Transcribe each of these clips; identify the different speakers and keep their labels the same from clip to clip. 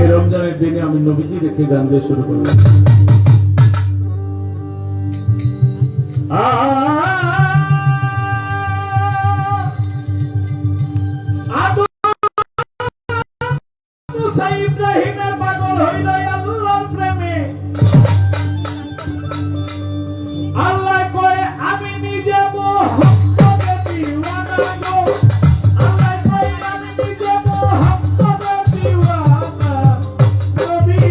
Speaker 1: এই রমজানের দিনে আমি নবীজির একটি গান দিয়ে শুরু করব। ইব্রাহিমের পাগল হইল আল্লাহর প্রেমে। আল্লাহ কয় আমি নিজে মুহাম্মদের দিওয়ানা গো। আল্লাহ কয় আমি নিজে মুহাম্মদের দিওয়ানা। নবী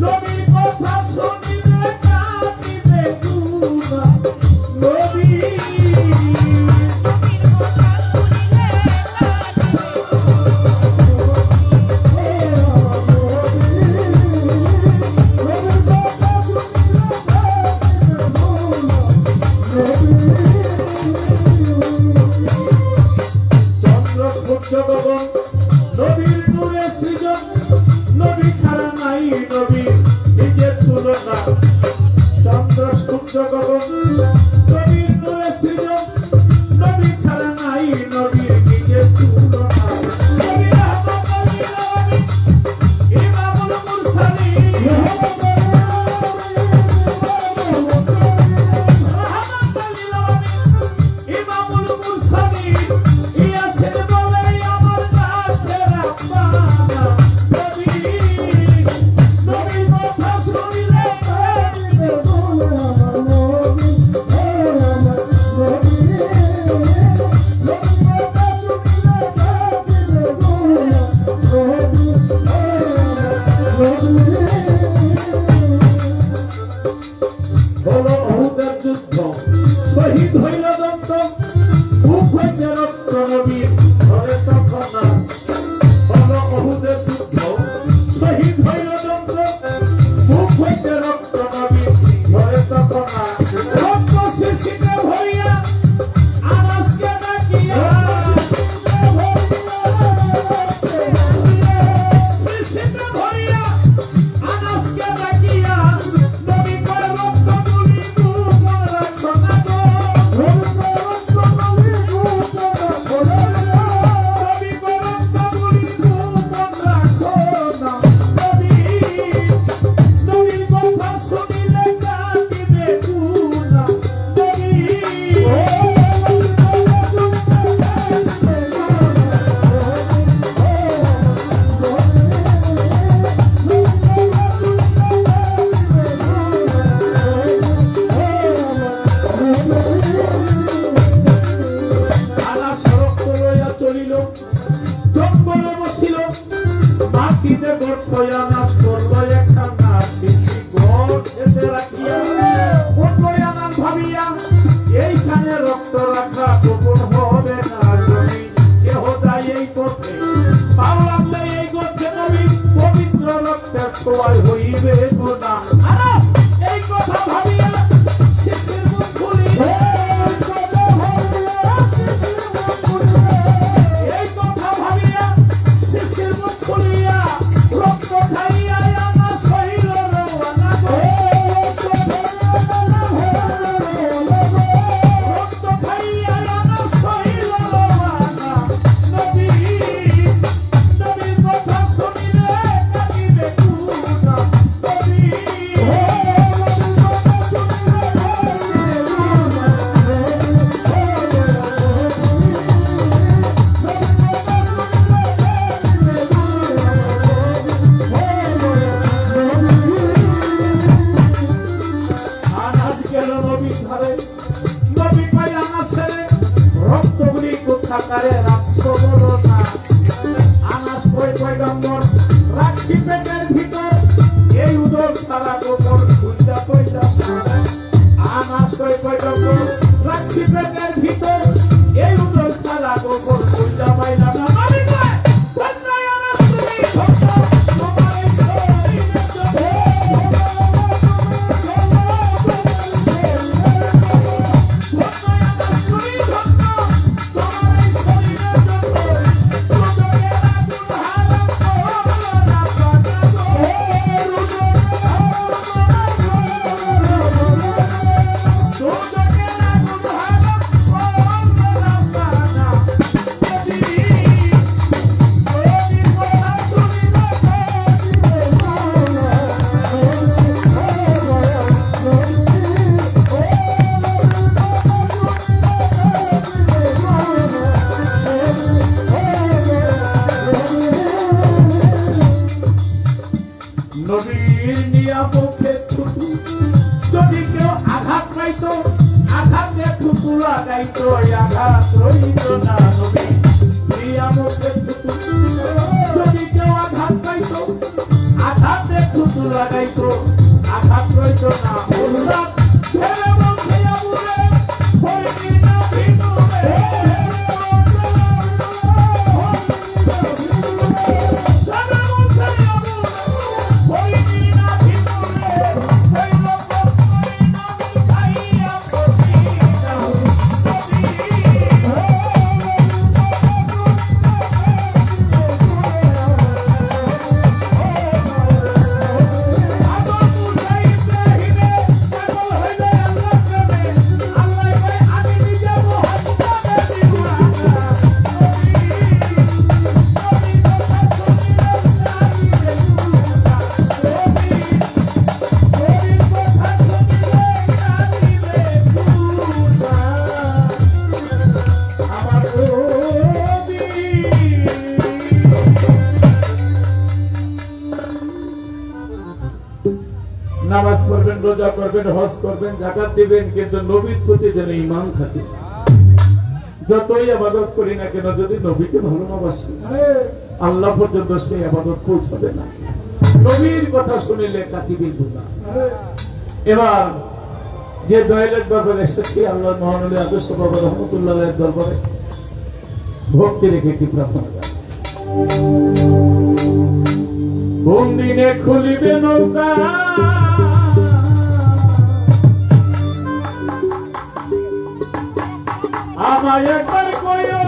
Speaker 1: নবী কথা শুনিলে কাঁদিবে গুনা। নবী নবীর নূরে সৃজন, নবী ছাড়া নাই নবী নিজের তুলনা। চন্দ্র সূর্য গগন নবীর নূরে সৃজন, নবী ছাড়া নাই নবী নিজের তুলনা। নবী রাহমাতুল লিল আলামিন, ইমামুল মুরসালিন, রাহমাতুল লিল আলামিন, ইমামুল মুরসালিন। শহীদ হইল দন্ত, বুক হইতে রক্ত নবীর ধরে তখন না। হলো অহুদের যুদ্ধ, শহীদ হইল দন্ত, বুক হইতে রক্ত নবীর ধরে তখন না। রক্ত শিশিতে ভরিয়া আনাসকে ডাকিয়া, শিশিতে ভরিয়া আনাসকে ডাকিয়া, নবী কয় রক্ত গুলি গোপন রাখো না গো। নবী কয় রক্ত গুলি গোপন রাখো না। নবী কয় রক্ত গুলি গোপন রাখো না। নবী নবীর কথা শুনিলে কাঁদিবে গুনা। নবী আনাস রক্ত লইয়া চলিল, জঙ্গলে বসিল, মাটিতে গর্ত আনাস করল একখানা শিশি ঘর খেতে রাখিয়া। আনাস ভাবিয়া এইখানে রক্ত রাখা গোপন হবে না। যদি কেহ যায় এই পথে, পাও লাগলে এই গর্তে নবী পবিত্র রক্তের ছোঁয়ায় হইবে না। আনাস এই কথা ভাবিয়া শিশির মুখ খুলিয়া, এই কথা ভাবিয়া শিশির মুখ খুলিয়া, রক্ত খাইয়া আনাস হইল রওয়ানা গো। রক্ত খাইয়া আনাস হইল রওয়ানা। নবী নবীর কথা শুনিলে কাঁদিবে গুনা। নবী আনাস গেল নবীর ধারে, নবী কয় আনাসের রক্তগুলি কোথাকারে রাখছো বলো না। আনাস কয় পয়গম্বর রাখছি পেটের ভিতর, এই উদর ছাড়া গোপন খুঁজা পয়সা। আনাস কয় পয়গম্বর রাখছি পেটের ভিতর, এই উদর ছাড়া গোপন খুঁজা পাইলাম না। নবী কয় ধন্য আনাস তুমি ধন্য, তোমার এই শরীরের জন্য। ধন্য নবীর নিয়ামকে থুতু যদি কেউ আঘাত পাইতো আঘাতে থুতু লাগাইতো আঘাত রইত না নবীর নিয়ামকে থুতু যদি কেউ আঘাত পাইতো আঘাতে থুতু লাগাইতো আঘাত রইত না উল্লাস ছেড়ে বলছে আবুরে হইনি না ভিনুরে নামাজ পড়বেন রোজা করবেন হজ করবেন যাকাত দিবেন কিন্তু নবীর প্রতি যেন ঈমান থাকে যতই ইবাদত করি না কেন যদি নবীকে ভালোবাসি আল্লাহ পর্যন্ত সেই ইবাদত পৌঁছাবে না নবীর কথা শুনিলে কাটিবে গুনাহ এবার যে দয়ালের দরবারে এসেছি আল্লাহ মহানবী আদর্শ বাবা রহমতুল্লাহের দরবারে ভক্তি রেখে একটি প্রার্থনা করি কোন দিনে খুলিবে নৌকা আমায় একবার কইও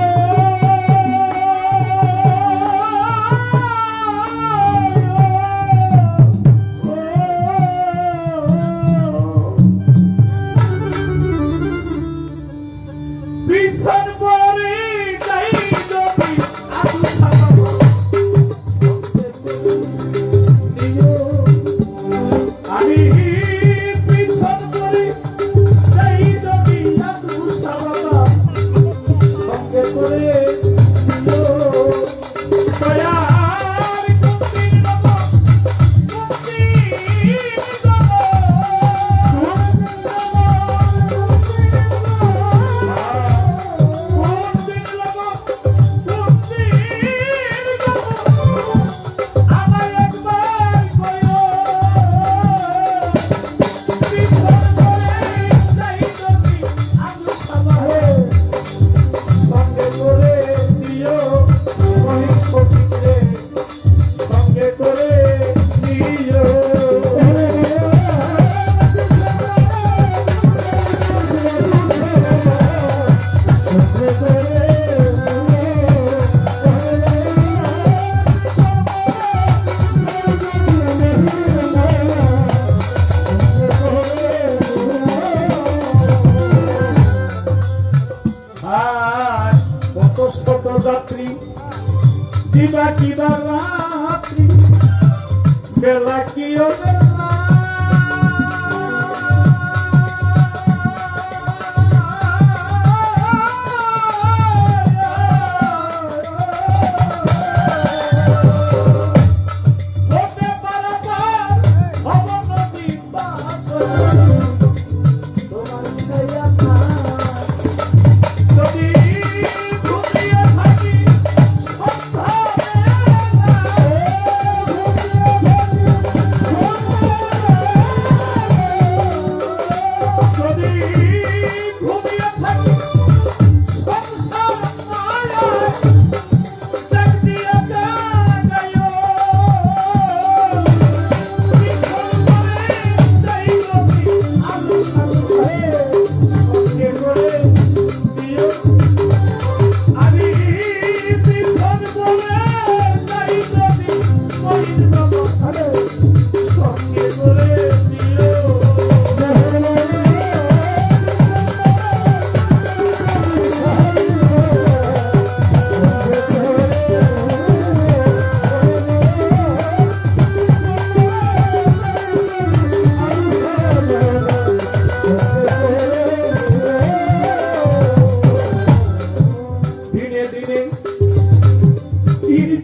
Speaker 1: পিছন পরে যাই যদি আদু সাবাবো আমি পিছন পরে যাই যদি আদু সাবাবো সঙ্গে করে যাত্রী কিবা কিবা রাত্রি বেলা কি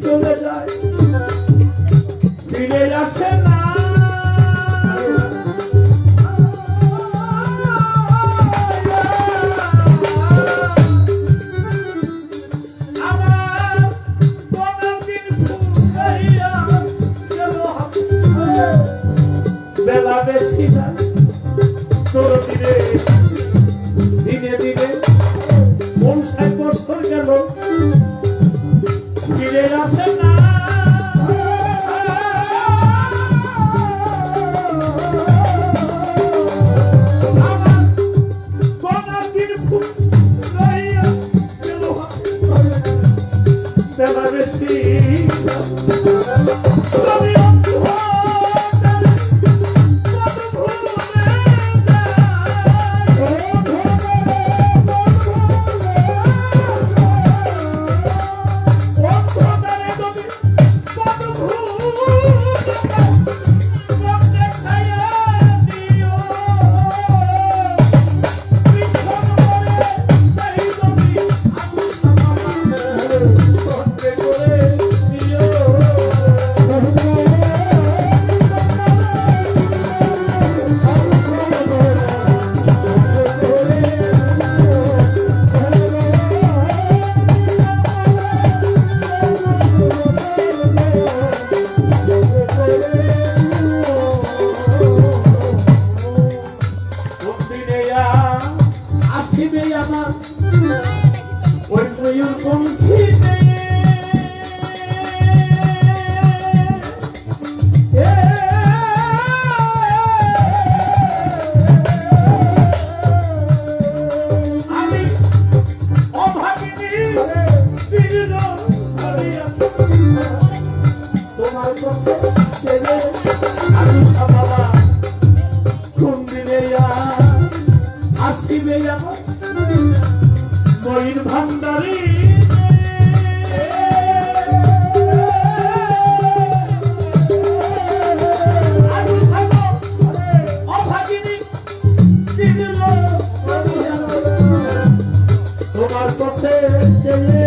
Speaker 1: চলে যায় ফিরে আসে না আসি না তোর দিনে দিনে দিনে 50 বছর গেল ফিরে আসে না আমার কোনদিন ফুরাইয়া গেল বেলা বেশি তুমি আসিবে আমার ওই ময়ূর পঙ্খিতে আমি অভাগিনী বীর হরিয়াছি তোমার পক্ষে ছেলে আমি বাবা কোন দিনে আসিবে আমার ময়ূর ভান্ডারী অভাগিনী তোমার পক্ষে ছেলে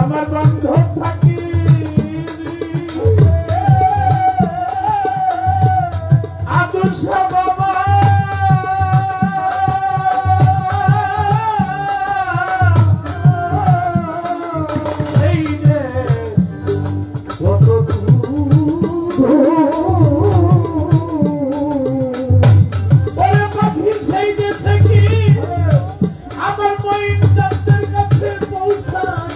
Speaker 1: আমার বন্ধ থাকি আদর্শ বাবা সেই যে কত ওরে পাখি সেই দেশে কি আমার ময়ূর চাঁদের কাছে পৌঁছায়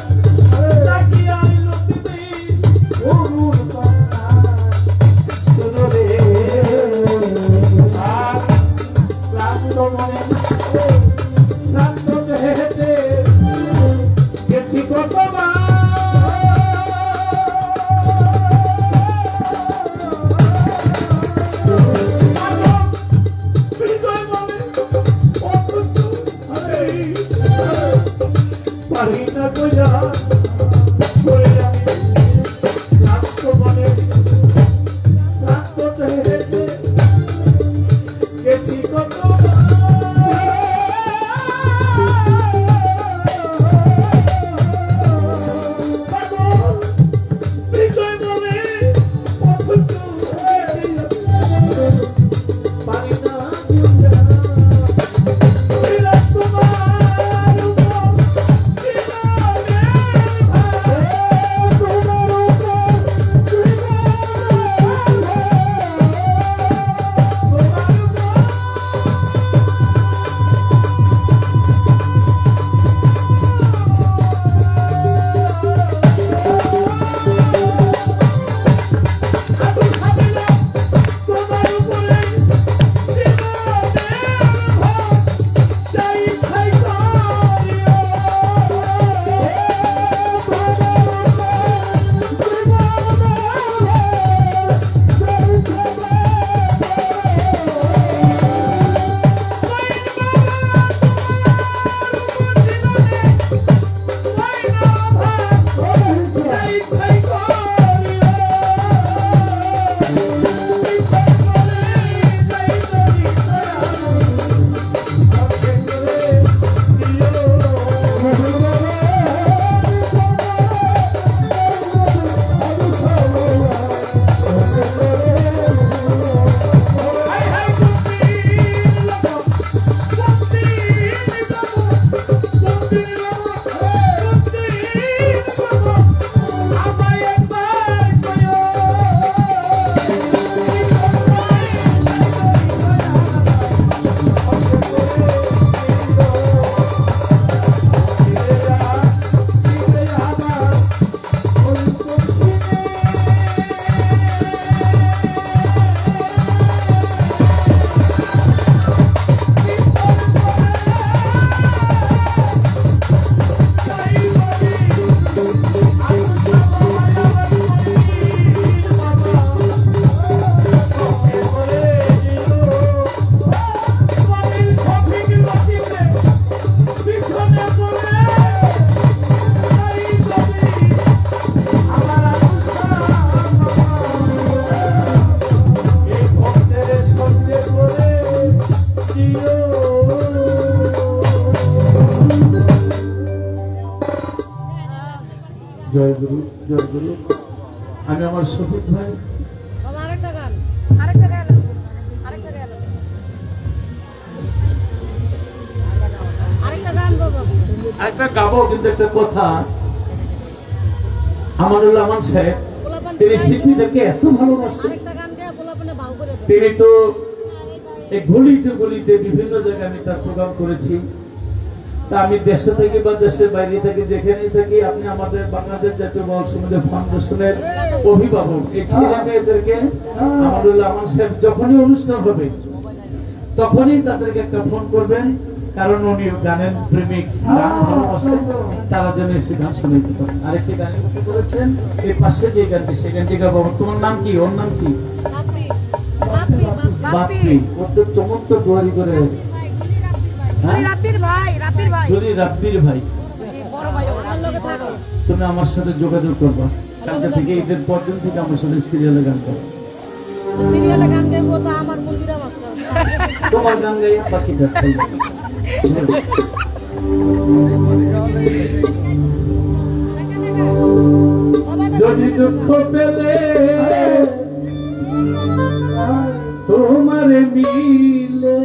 Speaker 1: জয় গুরু, জয় গুরু। আমি আমার শফিক ভাই,
Speaker 2: বাবা আরেকটা গান, আরেকটা গান, আরেকটা গান, আরেকটা গান বাবা।
Speaker 1: একটা গাবো, কিন্তু একটা কথা, আমানুল আমান সাহেব তিনি শিল্পীদেরকে এত ভালোবাসেন।
Speaker 2: আরেকটা গান গেয়ে পোলাপানে বাউ করে দাও।
Speaker 1: তিনি তো এই গলিতে গলিতে বিভিন্ন জায়গায় আমি তার প্রোগ্রাম করেছি। তা আমি দেশে থেকে বা দেশের বাইরে থেকে যেখানেই থাকি, আপনি আমাদের বাংলাদেশ জাতীয় মহাসমিতি ফাউন্ডেশনের অভিভাবক, এই ছেলে মেয়েদেরকে আমানুল আমান সাহেব যখনই অনুষ্ঠান হবে তখনই তাদেরকে একটা ফোন করবেন, কারণ উনি গানের প্রেমিক, গান ভালোবাসেন, তারা যেন এসে গান শুনতে পারেন। আরেকটি গান করেছেন এই পাশে যে গানটি, সেই গানটি গাবো। তোমার নাম কি? ওর নাম কি?
Speaker 2: বাপ্পি, বাপ্পি,
Speaker 1: বাপ্পি। ওর তো চমৎকার দুয়ারি করে,
Speaker 2: রাব্বির ভাই, রাব্বির ভাই,
Speaker 1: যদি রাব্বির ভাই,
Speaker 2: বড় ভাই আমার লগে থাকো।
Speaker 1: তুমি আমার সাথে যোগাযোগ করবা, কালকে থেকে ঈদের পর দিন থেকে আমার সাথে সিরিয়ালে গান করো।
Speaker 2: সিরিয়ালে গান গাইবো তো আমার মন্দিরে মাস্টার।
Speaker 1: তোমার গান গাই বাকি দেখাই। যদি দুঃখ পেলে তোমার মিলে,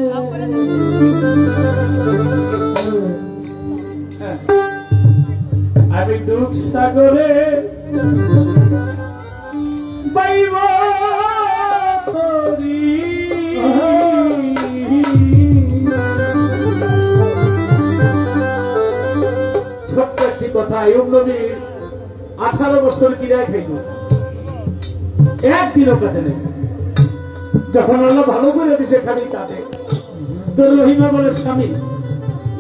Speaker 1: আমি দুঃখ সাগরে বাইব করি। ছোট্ট একটি কথা, আইয়ুব নবী 18 বছর কিরায় খাইল, একদিনও কাঁদে নেই। যখন আল্লাহ ভালো করে দিছে খালি কাঁদে। তো রহিমা বলে, স্বামী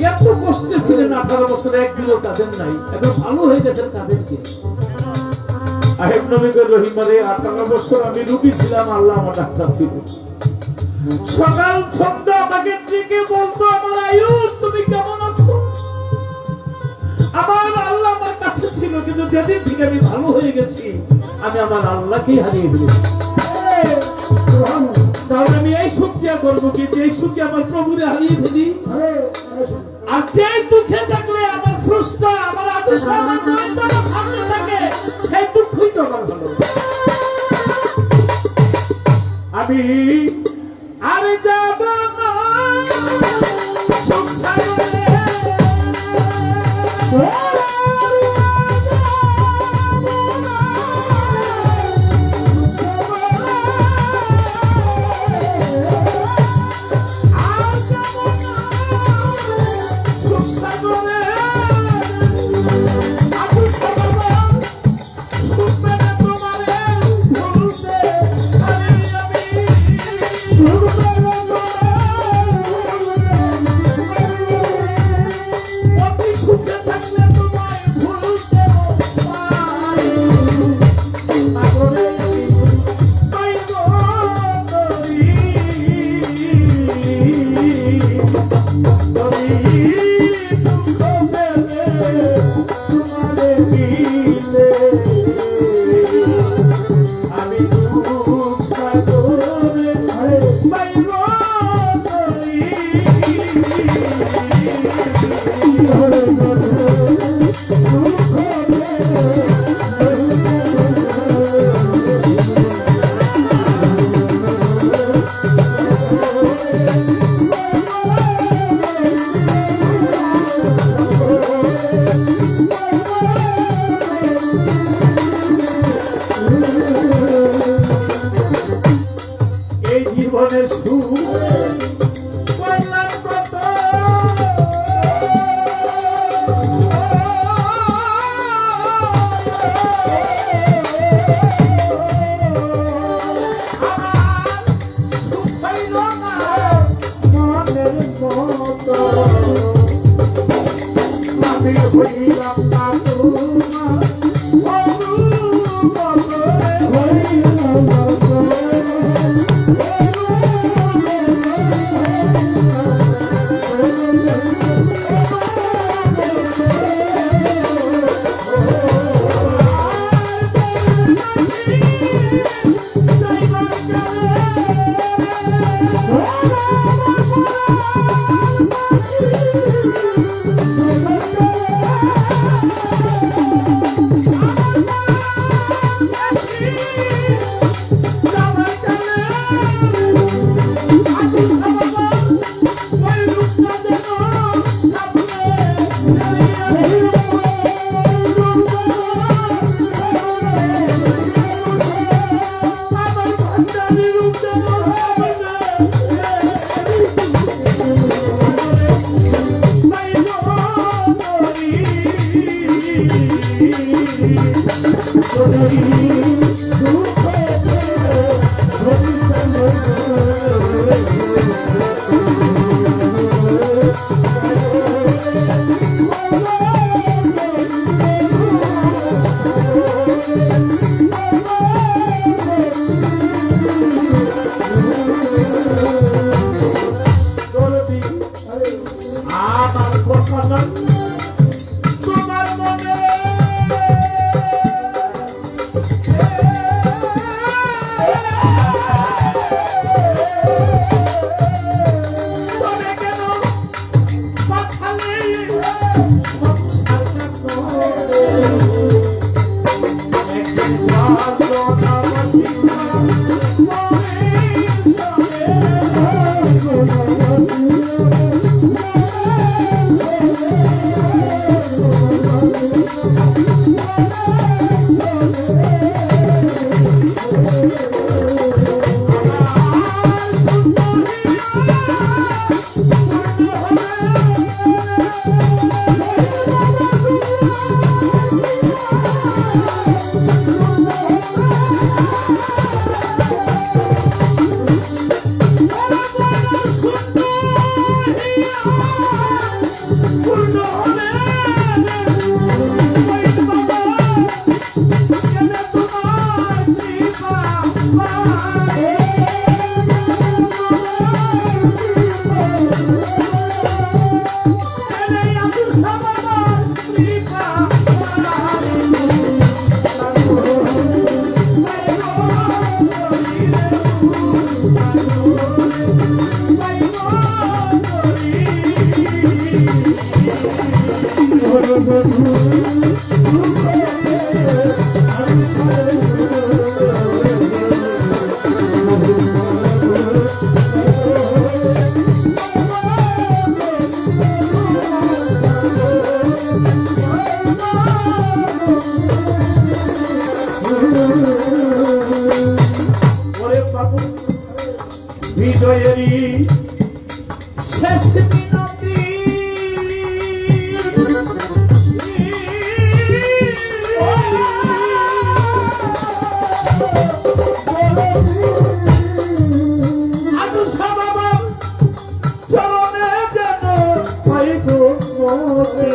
Speaker 1: এত কষ্টে ছিলেন 18 বছর, একদিনও কাঁদেন নাই, এখন ভালো হয়ে গেছেন, কাঁদেন কি? আইয়ুব নবী বলে, রহিমা রে, 18 বছর আমি রোগী ছিলাম, আল্লাহ আমার ডাক্তার ছিল। সকাল সন্ধ্যা আমাকে ডেকে বলতো, আমার আইয়ুব তুমি কেমন আছো? আমার আল্লাহ আমার কাছে ছিল, কিন্তু যেদিন থেকে আমি ভালো হয়ে গেছি, আমি আমার আল্লাহকেই হারিয়ে ফেলেছি। তাহলে আমি এই সুখিয়া করবো কি, যে সুখে আমার প্রভুরে হারিয়ে ফেলি? আর যে দুঃখে থাকলে আমার স্রষ্টা, আমার আদেশ, আমার নয়নতারা সামনে থাকে, সেই দুঃখই তো আমার ভালো। আমি আর যাব না সংসারে,
Speaker 2: Thank you.
Speaker 1: আমার কথা না তোমার মনে তবে কেন কথা নেই সংসারটা করে একদিন ভালো না বসিবা মনের সঙ্গে বিজয়েরই শেষ মিনতি আদু সাবাবা চরণে যেন পাইব মতি